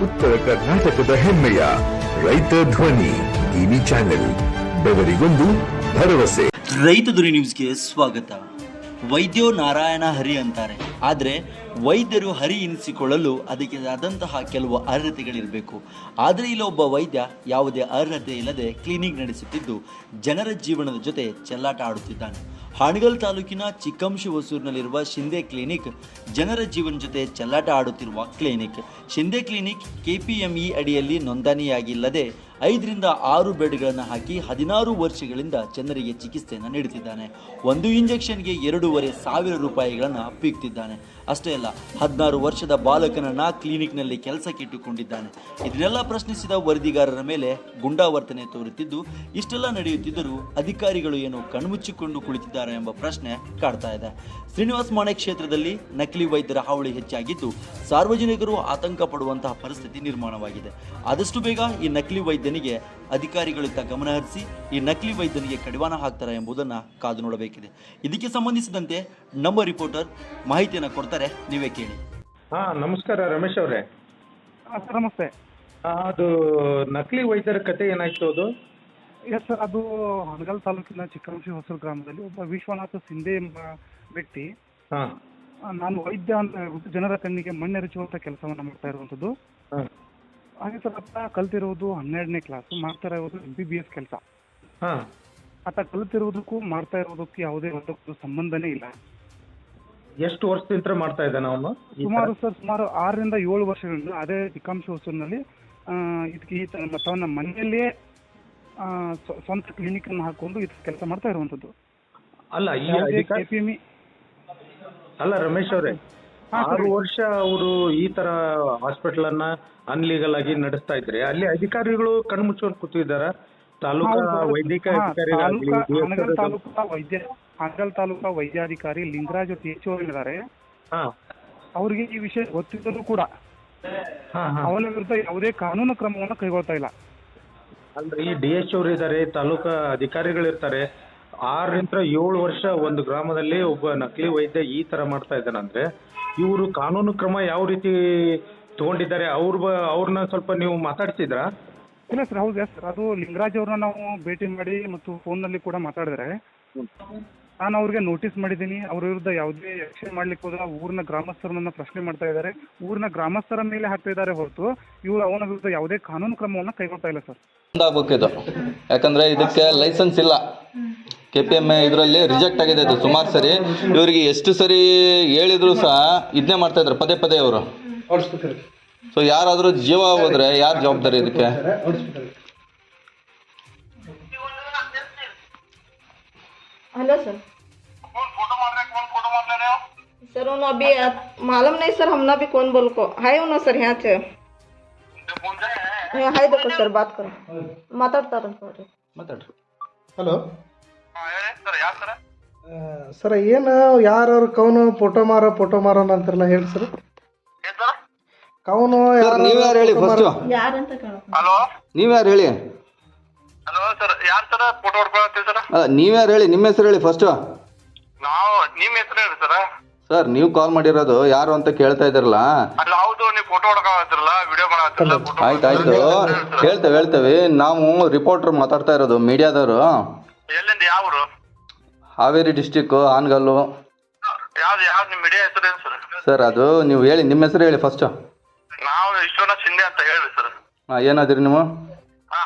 ಉತ್ತರ ಕರ್ನಾಟಕದ ಹೆಮ್ಮೆಯ ರೈತ ಧ್ವನಿ ಟಿವಿ ಚಾನೆಲ್, ಬೆವರಿಗೊಂದು ಭರವಸೆ. ರೈತ ಧ್ವನಿ ನ್ಯೂಸ್ಗೆ ಸ್ವಾಗತ. ವೈದ್ಯೋ ನಾರಾಯಣ ಹರಿ ಅಂತಾರೆ, ಆದರೆ ವೈದ್ಯರು ಹರಿ ಎನಿಸಿಕೊಳ್ಳಲು ಅದಕ್ಕೆ ಆದಂತಹ ಕೆಲವು ಅರ್ಹತೆಗಳಿರಬೇಕು. ಆದರೆ ಇಲ್ಲೊಬ್ಬ ವೈದ್ಯ ಯಾವುದೇ ಅರ್ಹತೆ ಇಲ್ಲದೆ ಕ್ಲಿನಿಕ್ ನಡೆಸುತ್ತಿದ್ದು ಜನರ ಜೀವನದ ಜೊತೆ ಚೆಲ್ಲಾಟ ಆಡುತ್ತಿದ್ದಾನೆ. ಹಾನಗಲ್ ತಾಲೂಕಿನ ಚಿಕ್ಕಂಶಿ ಹೊಸೂರಿನಲ್ಲಿರುವ ಶಿಂದೆ ಕ್ಲಿನಿಕ್ ಜನರ ಜೀವನ ಜೊತೆ ಚೆಲ್ಲಾಟ ಆಡುತ್ತಿರುವ ಕ್ಲಿನಿಕ್. ಶಿಂದೆ ಕ್ಲಿನಿಕ್ KPME ಅಡಿಯಲ್ಲಿ ನೋಂದಣಿಯಾಗಿಲ್ಲದೆ 5ರಿಂದ 6 ಬೆಡ್ಗಳನ್ನು ಹಾಕಿ 16 ವರ್ಷಗಳಿಂದ ಜನರಿಗೆ ಚಿಕಿತ್ಸೆಯನ್ನು ನೀಡುತ್ತಿದ್ದಾನೆ. ಒಂದು ಇಂಜೆಕ್ಷನ್ಗೆ 2,500 ರೂಪಾಯಿಗಳನ್ನು ಪೀಕ್ತಿದ್ದಾನೆ. ಅಷ್ಟೇ ಅಲ್ಲ, 16 ವರ್ಷದ ಬಾಲಕನನ್ನು ಕ್ಲಿನಿಕ್ನಲ್ಲಿ ಕೆಲಸಕ್ಕೆ ಇಟ್ಟುಕೊಂಡಿದ್ದಾನೆ. ಇದನ್ನೆಲ್ಲ ಪ್ರಶ್ನಿಸಿದ ವರದಿಗಾರರ ಮೇಲೆ ಗುಂಡಾವರ್ತನೆ ತೋರುತ್ತಿದ್ದು, ಇಷ್ಟೆಲ್ಲ ನಡೆಯುತ್ತಿದ್ದರೂ ಅಧಿಕಾರಿಗಳು ಏನು ಕಣ್ಮುಚ್ಚಿಕೊಂಡು ಕುಳಿತಿದ್ದಾರೆ ಎಂಬ ಪ್ರಶ್ನೆ ಕಾಡ್ತಾ ಇದೆ. ಶ್ರೀನಿವಾಸ ಮಾಣೆ ಕ್ಷೇತ್ರದಲ್ಲಿ ನಕಲಿ ವೈದ್ಯರ ಹಾವಳಿ ಹೆಚ್ಚಾಗಿದ್ದು ಸಾರ್ವಜನಿಕರು ಆತಂಕ ಪಡುವಂತಹ ಪರಿಸ್ಥಿತಿ ನಿರ್ಮಾಣವಾಗಿದೆ. ಆದಷ್ಟು ಬೇಗ ಈ ನಕಲಿ ವೈದ್ಯನಿಗೆ ಅಧಿಕಾರಿಗಳಿಂದ ಗಮನ ಹರಿಸಿ ಈ ನಕಲಿ ವೈದ್ಯನಿಗೆ ಕಡಿವಾಣ ಹಾಕ್ತಾರೆ ಎಂಬುದನ್ನು ಕಾದು ನೋಡಬೇಕಿದೆ. ಇದಕ್ಕೆ ಸಂಬಂಧಿಸಿದಂತೆ ನಮ್ಮ ರಿಪೋರ್ಟರ್ ಮಾಹಿತಿಯನ್ನು ಕೊಡ್ತಾರೆ, ನೀವೇ ಕೇಳಿ. ನಮಸ್ಕಾರ ರಮೇಶ್ ಅವರೇ. ಸರ್ ನಮಸ್ತೆ. ಅದು ನಕಲಿ ವೈದ್ಯರ ಕತೆ ಏನಾಯ್ತು ಅದು? ಎಸ್ ಸರ್, ಅದು ಹಾನಗಲ್ ತಾಲೂಕಿನ ಚಿಕ್ಕಂಶಿ ಹೊಸೂರು ಗ್ರಾಮದಲ್ಲಿ ಒಬ್ಬ ವಿಶ್ವನಾಥ ಸಿಂಧೆ ಎಂಬ ವ್ಯಕ್ತಿ ನಾನು ವೈದ್ಯ ಅಂತ ಹೇಳ್ಬಿಟ್ಟು ಜನರ ಕಣ್ಣಿಗೆ ಮಣ್ಣೆರಚುವಂಥ ಕೆಲಸವನ್ನು ಮಾಡ್ತಾ ಇರುವಂಥದ್ದು. ಹಾಗೆ ಸರ್, ಆತ ಕಲ್ತಿರುವುದು 12ನೇ ಕ್ಲಾಸ್, ಮಾಡ್ತಾ ಇರೋದು MBBS ಕೆಲಸ. ಆತ ಕಲ್ತಿರುವುದಕ್ಕೂ ಮಾಡ್ತಾ ಇರೋದಕ್ಕೂ ಯಾವುದೇ ಒಂದು ಸಂಬಂಧನೇ ಇಲ್ಲ. ಎಷ್ಟು ವರ್ಷದಿಂದ ಮಾಡ್ತಾ ಇದ್ದಾನೆ ಅವನು? ಸುಮಾರು 6ರಿಂದ 7 ವರ್ಷಗಳಿಂದ ಅದೇ ಚಿಕ್ಕಂಶಿ ಹೊಸೂರಿನಲ್ಲಿ ಇದಕ್ಕೆ ತನ್ನ ಮನೆಯಲ್ಲೇ ಸ್ವಂತ ಕ್ಲಿನಿಕ್ ಅನ್ನು ಹಾಕೊಂಡು ಇದು ಕೆಲಸ ಮಾಡ್ತಾ ಇರುವಂತದ್ದು. ಅಲ್ಲ ಅಲ್ಲ ರಮೇಶ್ ಅವರೇ, 6 ವರ್ಷ ಅವರು ಈ ತರ ಹಾಸ್ಪಿಟಲ್ ಅನ್ನ ಅನ್ಲೀಗಲ್ ಆಗಿ ನಡೆಸ್ತಾ ಇದ್ರೆ ಅಲ್ಲಿ ಅಧಿಕಾರಿಗಳು ಕಣ್ಮುಚ್ಕೊಂಡು ಕೂತಿದ್ದಾರ? ವೈದ್ಯಕೀಯ ಹಾನಗಲ್ ತಾಲೂಕಾ ವೈದ್ಯಾಧಿಕಾರಿ ಲಿಂಗರಾಜ್ THO ಇದ್ದಾರೆ. ಅವರಿಗೆ ಈ ವಿಷಯ ಗೊತ್ತಿದ್ದರೂ ಕೂಡ ಅವನ ವಿರುದ್ಧ ಯಾವುದೇ ಕಾನೂನು ಕ್ರಮವನ್ನು ಕೈಗೊಳ್ತಾ ಇಲ್ಲ. ಅಂದ್ರೆ ಈ DH ಅವರು ಇದ್ದಾರೆ, ತಾಲೂಕಾ ಅಧಿಕಾರಿಗಳಿರ್ತಾರೆ. 6ರಿಂದ 7 ವರ್ಷ ಒಂದು ಗ್ರಾಮದಲ್ಲಿ ಒಬ್ಬ ನಕಲಿ ವೈದ್ಯ ಈ ತರ ಮಾಡ್ತಾ ಇದ್ದಾನಂದ್ರೆ ಇವರು ಕಾನೂನು ಕ್ರಮ ಯಾವ ರೀತಿ ತಗೊಂಡಿದ್ದಾರೆ? ಅವ್ರನ್ನ ಸ್ವಲ್ಪ ನೀವು ಮಾತಾಡ್ತಿದ್ರಾ? ಇಲ್ಲ ಸರ್, ಹೌದು ಸರ್. ಅದು ಲಿಂಗರಾಜ್ ಅವ್ರನ್ನ ನಾವು ಭೇಟಿ ಮಾಡಿ ಮತ್ತು ಫೋನ್ನಲ್ಲಿ ಕೂಡ ಮಾತಾಡಿದ್ರೆ ನಾನು ಅವ್ರಿಗೆ ನೋಟಿಸ್ ಮಾಡಿದ್ದೀನಿ. ಅವ್ರ ವಿರುದ್ಧ ಯಾವುದೇ ಆಕ್ಷನ್ ಮಾಡ್ಲಿಕ್ಕೆ ಹೋದ್ರೆ ಊರಿನ ಗ್ರಾಮಸ್ಥರನ್ನ ಪ್ರಶ್ನೆ ಮಾಡ್ತಾ ಇದ್ದಾರೆ. ಊರಿನ ಗ್ರಾಮಸ್ಥರ ಮೇಲೆ ಹಾಕ್ತಾ ಇದ್ದಾರೆ ಹೊರತು ಇವರು ಅವನ ವಿರುದ್ಧ ಯಾವುದೇ ಕಾನೂನು ಕ್ರಮವನ್ನು ಕೈಗೊಳ್ತಾ ಇಲ್ಲ ಸರ್. ಇದು ಯಾಕಂದ್ರೆ ಇದಕ್ಕೆ ಲೈಸೆನ್ಸ್ ಇಲ್ಲ. KPME ಇದರಲ್ಲಿ ರಿಜೆಕ್ಟ್ ಆಗಿದೆ ಇದು ಸುಮಾರು ಸರಿ. ಇವರಿಗೆ ಎಷ್ಟು ಸರಿ ಹೇಳಿದ್ರು ಸಹ ಇದನ್ನೇ ಮಾಡ್ತಾ ಇದ್ದಾರೆ ಪದೇ ಪದೇ ಅವರು. ಸೊ ಯಾರಾದ್ರೂ ಜೀವ ಹೋದ್ರೆ ಯಾರು ಜವಾಬ್ದಾರಿ ಇದಕ್ಕೆ? Hello sir. सर उन अभी मालूम नहीं सर, हमना भी कौन बोल को हाय उन सर यहाँ थे हाय देखो सर बात करो ಮಾತಾಡ್ತಾರೆ ಮಾತಾಡ್ರಿ. ಹಲೋ ಸರ್, ಏನು ಯಾರು ಕವನು ಫೋಟೋ ಮಾರೋಣ ಅಂತಾರಲ್ಲ, ಹೇಳಿ ಸರ್. ಕವನು ನೀವ್ ಯಾರು ಹೇಳಿ ಫಸ್ಟ್? ಯಾರಂತ ಕೇಳೋ. ನೀವ್ ಯಾರು ಹೇಳಿ? ಹಲೋ ಸರ್, ಯಾರು ಸರ್ ಫೋಟೋ ಹೊಡ್ಕೊಳತ್ತೀವಿ ಸರ್? ನೀವ್ ಯಾರು ಹೇಳಿ? ನಿಮ್ಮ ಹೆಸರು ಹೇಳಿ ಫಸ್ಟ್. ನಾವು ನಿಮ್ಮ ಹೆಸರು ಹೇಳಿ ಸರ್. ಸರ್ ನೀವು ಕಾಲ್ ಮಾಡಿರೋದು ಯಾರು ಅಂತ ಕೇಳ್ತಾ ಇದ್ರಲ್ಲ? ಅಲ್ಲ ಹೌದು, ನೀವು ಫೋಟೋ ಹೊಡ್ಕೊಳತ್ತಿರಲ್ಲ, ವಿಡಿಯೋ ಮಾಡತ್ತಿರಲ್ಲ. ಆಯ್ತು ಹೇಳ್ತೇವೆ. ನಾವು ರಿಪೋರ್ಟರ್ ಮಾತಾಡ್ತಾ ಇರೋದು, ಮೀಡಿಯಾದವರು. ಎಲ್ಲಿಂದ? ಯಾವ್ರು? ಹಾವೇರಿ ಡಿಸ್ಟಿಕ್, ಹಾನಗಲ್ಲು. ಯಾವ್ದು ನಿಮ್ಮ ಮೀಡಿಯಾ ಹೆಸರು ಏನು ಸರ್? ಸರ್ ಅದು ನೀವು ಹೇಳಿ, ನಿಮ್ಮ ಹೆಸರು ಹೇಳಿ ಫಸ್ಟ್. ನಾವು ವಿಶ್ವನಾಥ್ ಶಿಂದೆ ಅಂತ ಹೇಳಿ ಸರ್. ಏನಾದ್ರಿ ನೀವು?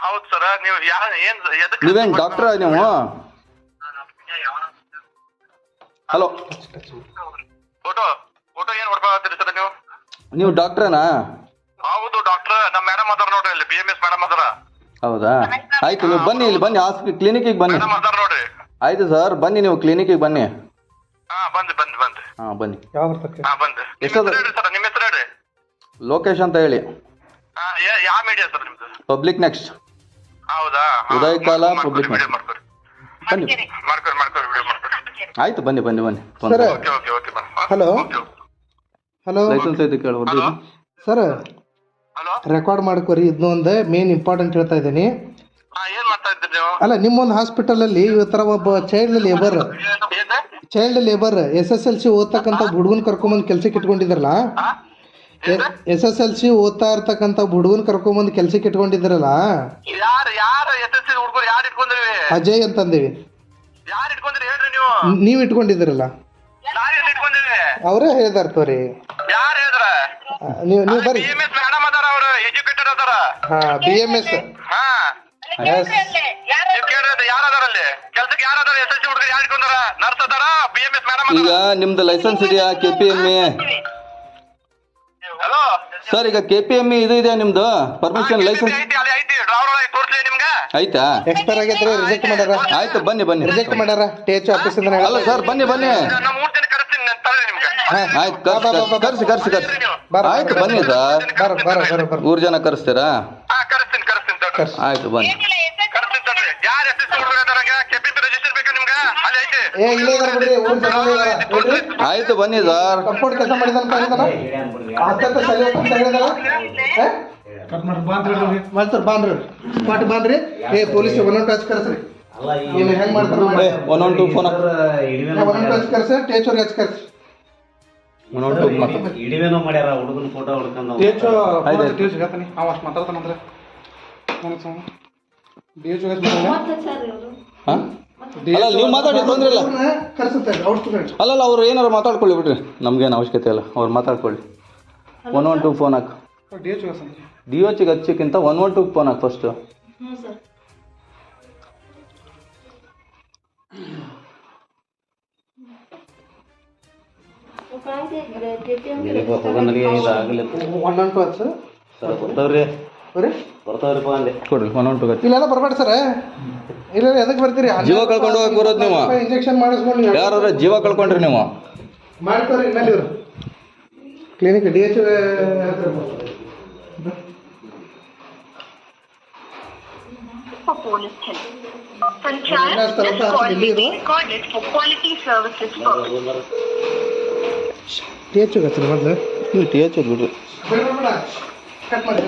ಹೌದು ಸರ್. ನೀವು ನೀವೇನು ಡಾಕ್ಟ್ರಾ ನೀವು? ಹಲೋ, ಫೋಟೋ ಏನ್ ಹೊಡ್ಕೊಳತ್ತೀರಿ ಸರ್ ನೀವು? ನೀವು ಡಾಕ್ಟ್ರೇನಾ? ಹೌದು ಡಾಕ್ಟರ್. ನಮ್ಮ ಮೇಡಮ್ ಅದಾರ ನೋಡ್ರಿ, ಇಲ್ಲಿ BMS ಮೇಡಮ್ ಅದಾರ. ಹೌದಾ? ಆಯ್ತು, ನೀವು ಬನ್ನಿ, ಇಲ್ಲಿ ಬನ್ನಿ, ಕ್ಲಿನಿಕ್ಗೆ ಬನ್ನಿ. ಮೇಡಮ್ ಅದಾರ ನೋಡ್ರಿ. ಆಯ್ತು ಸರ್, ಬನ್ನಿ, ನೀವು ಕ್ಲಿನಿಕ್ಗೆ ಬನ್ನಿ. ಬಂದೆ ಬನ್ನಿ. ಬಂದೆ. ಸರ್ ನಿಮ್ಮ ಹೆಸರು ಹೇಳಿ. ಲೋಕೇಶ್ ಅಂತ ಹೇಳಿ. ಯಾವ ಮೀಡಿಯಾ ಸರ್ ನಿಮ್ದು? Public next. ಹೌದಾ? ಉದಯ ಕಾಲ ಪಬ್ಲಿಕ್ ನೆಕ್ಸ್ಟ್. ಬನ್ನಿ. ಮಾಡ್ಕೊರಿ ವಿಡಿಯೋ ಮಾಡ್ಕೊರಿ. ಆಯ್ತು, ಬನ್ನಿ. ಹಲೋ ಲೈಸೆನ್ಸ್ ಐತೆ ಕೇಳ್ಬೋದು ಸರ್. ರೆಕಾರ್ಡ್ ಮಾಡ್ಕೊರಿ, ಇದನ್ನೊಂದು ಮೇನ್ ಇಂಪಾರ್ಟೆಂಟ್ ಹೇಳ್ತಾ ಇದ್ದೀನಿ. ಏನ್ ಮಾಡ್ತಾ ಇದ್ದೀರಿ ನೀವು? ಅಲ್ಲ, ನಿಮ್ಮೊಂದು ಹಾಸ್ಪಿಟಲಲ್ಲಿ ಈ ಥರ ಒಬ್ಬ ಚೈಲ್ಡ್ ಲೇಬರ್ SSLC ಓದ್ತಕ್ಕಂಥ ಹುಡುಗನ ಕರ್ಕೊಂಬಂದು ಕೆಲ್ಸಕ್ಕೆ ಇಟ್ಕೊಂಡಿದ್ರಲ್ಲ, SSLC ಓದ್ತಾ ಇರ್ತಕ್ಕಂಥ ಹುಡುಗನ್ ಕರ್ಕೊಂಬಂದು ಕೆಲ್ಸಕ್ಕೆ ಇಟ್ಕೊಂಡಿದ್ರಲ್ಲ, ಯಾರು SSC ಹುಡುಗರು ಯಾರು ಇಟ್ಕೊಂಡ್ರಿ? ಅಜಯ್ ಅಂತಂದೇವಿ. ಯಾರು ಇಟ್ಕೊಂಡ್ರಿ ಹೇಳ್ರಿ ನೀವು? ನೀವ್ ಇಟ್ಕೊಂಡಿದ್ರಲ್ಲ, ಯಾರು ಎಲ್ಲಿ ಇಟ್ಕೊಂಡ್ರಿ? ಅವರೇ ಹೇಳಿದಾರ ತೋರಿ. ಯಾರು ಹೇಳಿದ್ರ? ನೀವು ಬರ್ರಿ. BMS ಮೇಡಮ್ ಅದಾರ, ಅವ್ರು ಎಜುಕೇಟೆಡ್ ಅದಾರ. BMS. ಹಾ ನೀವು ಕೇಳ್ರಿ ಯಾರು ಅದಾರ ಅಲ್ಲಿ ಕೆಲ್ಸಕ್ಕೆ? ಯಾರು ಅದಾರ SSC ಹುಡುಗರು ಯಾರು ಇಟ್ಕೊಂಡಾರ? ನರ್ಸ್ ಅದಾರ, BMS ಮೇಡಮ್ ಈಗ ನಿಮ್ದು ಲೈಸೆನ್ಸ್ ಇದೆಯಾ KPME? ಹಲೋ ಸರ್, ಈಗ KPME ಇದು ಇದೆಯಾ ನಿಮ್ದು ಪರ್ಮಿಷನ್ ಲೈಸೆನ್ಸ್? ಐತಿ, ಅಲ್ಲಿ ಐತಿ, ಡ್ರೈವರ್ ಒಳಗೆ ತೋರಿಸ್ಲಿ ನಿಮ್ಗೆ. ಆಯ್ತಾ? ಎಕ್ಸ್ಪೈರ್ ಆಗೈತ್ರಿ, ರಿಜೆಕ್ಟ್ ಮಾಡ್ಯಾರ. ಆಯ್ತು, ಬನ್ನಿ. ರಿಜೆಕ್ಟ್ ಮಾಡ್ಯಾರ TH ಆಫೀಸ್ ಇಂದ. ಅಲ್ಲ ಸರ್, ಬನ್ನಿ. ನಾ 3 ದಿನ ಕರೆಸ್ತೀನಿ, ನಾನು ತಗೊಳ್ಳಿ ನಿಮ್ಗೆ. ಆಯ್ತು, ಕರ್ಸಿ. ಆಯ್ತು, ಬನ್ನಿ ಸರ್. ಬರ 3 ಜನ ಕರೆಸ್ತೀರಾ? ಹಾ ಕರೆಸ್ತೀನಿ ತಗೊಳ್ಳಿ. ಆಯ್ತು, ಬನ್ನಿ. ಕರೆಸ್ತೀನಿ ತಗೊಳ್ಳಿ. ಯಾರು SSC ಹುಡುಗರು ಅದಾರ? KPP ರಿಜಿಸ್ಟರ್ ಬೇಕಾ ನಿಮ್ಗೆ? ಅಲ್ಲಿ ಐತಿ. ಇಲ್ಲೇ ಇದಾರ ಬಿಡ್ರಿ, ಊರ್ ಜನ ಇದಾರ. ನೋಡ್ರಿ, ಆಯ್ತು, ಬನ್ನಿ ಸರ್. ಕಂಪೌಂಡ್ ಕೆಲಸ ಮಾಡಿದಂತ ಹೇಳಿದಾರ, ಹತ್ತತ್ತು ಸಲ ಅಂತ ಹೇಳಿದಾರ. ಮಾಡ್ತಾರ ಬಾನ್ರಿ, ಸ್ಪಾಟ್ ಬಾನ್ರಿ. ಪೊಲೀಸ್ 112 ಕರ್ಸ್ರಿ. ಏನು ಹೆಂಗ್ ಮಾಡ್ತಾರ? 112 ಫೋನ್ 112 ಕರ್ಸಿ, TH ಅವ್ರಿಗೆ ಹಚ್ಚಿ ಕರ್ಸಿ. 112 ಇಡಿವೇನೋ ಮಾಡ್ಯಾರ ಹುಡುಗನ ಫೋಟೋ ಹೊಡ್ಕೊಂಡು. TH ಹೇಳ್ತಾನೆ, ಅವ ಅಷ್ಟು ಮಾತಾಡ್ತಾನಂದ್ರೆ DH ಅಲ್ಲ, ನೀವು ಮಾತಾಡಿ, ತೊಂದ್ರೆ ಇಲ್ಲ. ಕರ್ಸುತ್ತೆ ಔಟ್. ಅಲ್ಲ, ಅವ್ರು ಏನಾರು ಮಾತಾಡ್ಕೊಳ್ಳಿ ಬಿಡ್ರಿ, ನಮ್ಗೇನು ಅವಶ್ಯಕತೆ ಇಲ್ಲ. ಅವ್ರು ಮಾತಾಡ್ಕೊಳ್ಳಿ. 112 ಫೋನ್ ಹಾಕು. DOCಗೆ ಹಚ್ಚಕ್ಕಿಂತ 112 ಫೋನ್ ಹಾಕು ಫಸ್ಟ್. ಹ್ಞೂ ಸರ್. ಹೋಗೋನಿಗೆ ಇದಾಗಲಿಲ್ಲ. 112 ಸರ್. ಸರ್ ಬರ್ತಾವ್ರಿ ಬರ್ರಿ ಅಂದೆ. ಕೊಡ್ರಿ 112 ಹಚ್ಚಿ. ಇಲ್ಲೆಲ್ಲ ಬರ್ಬೇಡಿ ಸರ್. ಇಲ್ಲ ಎದಕ್ಕೆ ಬರ್ತೀರಿ? ಜೀವ ಕಳ್ಕೊಂಡು ಹೋಗಕ್ಕೆ ಬರೋದು ನೀವು. ಇಂಜೆಕ್ಷನ್ ಮಾಡಿಸ್ಕೊಂಡು ಯಾರಾದ್ರೂ ಜೀವ ಕಳ್ಕೊಂಡ್ರಿ ನೀವು. ಮಾಡ್ತಾರೆ ಇನ್ನಲ್ಲಿ ಇವರು ಕ್ಲಿನಿಕ್ DH TH ಹಚ್ಚಿರಿ ಮೊದಲು. ನೀವು TH ಬಿಡ್ರಿ. ಕಟ್ ಮಾಡಿ